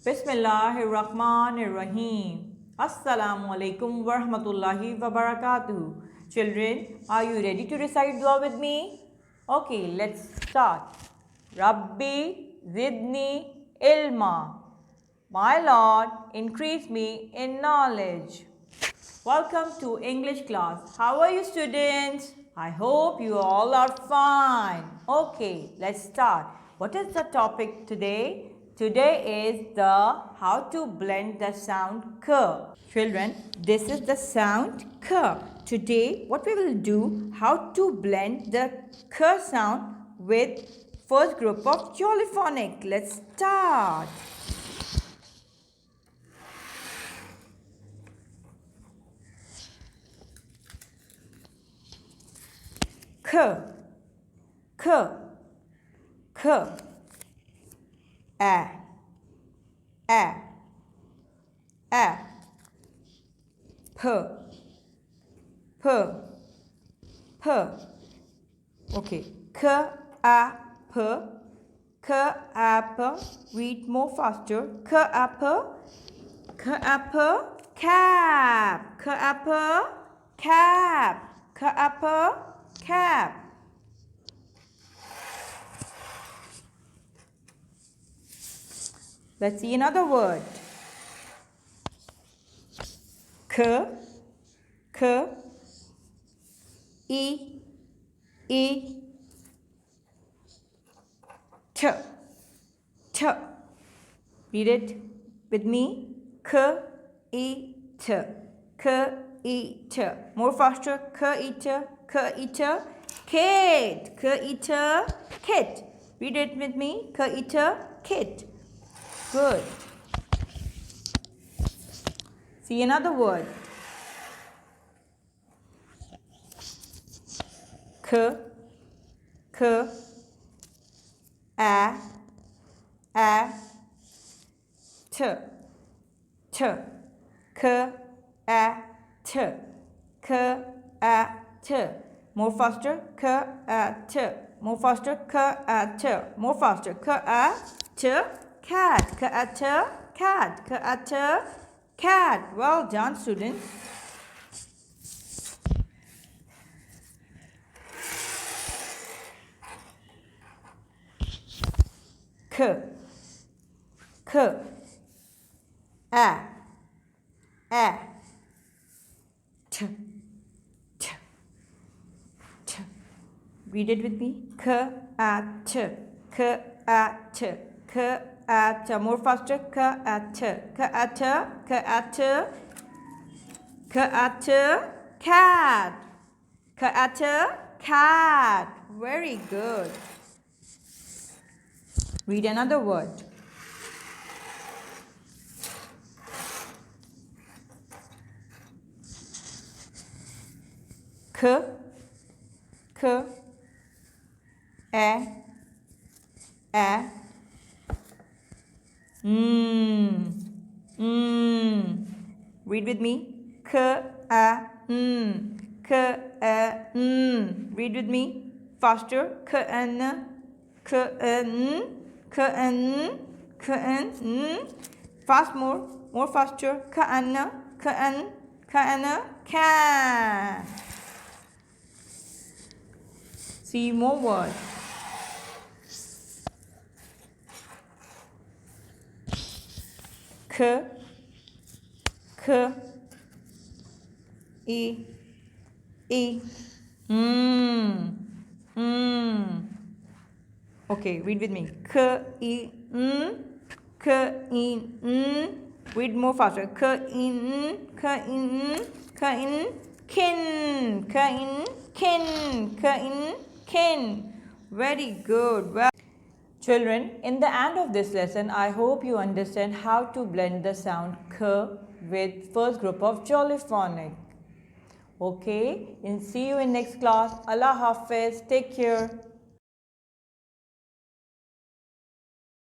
Bismillahirrahmanirrahim. Assalamu alaikum wa rahmatullahi wa barakatuh. Children, are you ready to recite dua with me? Okay, let's start. Rabbi zidni ilma. My Lord, increase me in knowledge. Welcome to English class. How are you, students? I hope you all are fine. Okay, let's start. What is the topic today? Today is the how to blend the sound k. Children, this is the sound k. Today, what we will do, how to blend the k sound with first group of jollyphonic. Let's start. K, k, k, a, a, p, p, p. Okay, k, a, p, k, a, p. Read more faster. K, a, p, k, a, p, cap, k, a, p, cap, k, a, p, cap. Let's see another word. K, k, e, e, t, t. Read it with me. K, e, t, k, e, t. More faster. K, e, t, k, e, t. Kit, k, e, t, kit. Read it with me. K, e, t, kit. Good. See another word. K, k, a, t, t, k, a, t, k, a, t. More faster. K, a, t. More faster. K, a, t. More faster. K, a, t. Cat, k, a, t, cat, k, a, t, cat. Well done, students. K, k, a, t, t, t. Read it with me. K, a, t, k, a, t, k, a, t. More faster. K, a, t, k, a, t, k, a, t, k, a, t, cat, k, a, t, cat. Very good. Read another word. K, k, a, Read with me. K, a, k, a, Read with me. Faster. K, n, k, n, k, n, k, n. Fast more. More faster. K, n, k, n, k, n, can. See more words. K, k, e, e, Okay, read with me. K, e, k, e, Read more faster. K, e, k, e, k, e, kin, k, e, kin, k, e, kin. Very good. Well, children, in the end of this lesson, I hope you understand how to blend the sound k with first group of jollyphonic. Okay, and see you in next class. Allah Hafiz. Take care.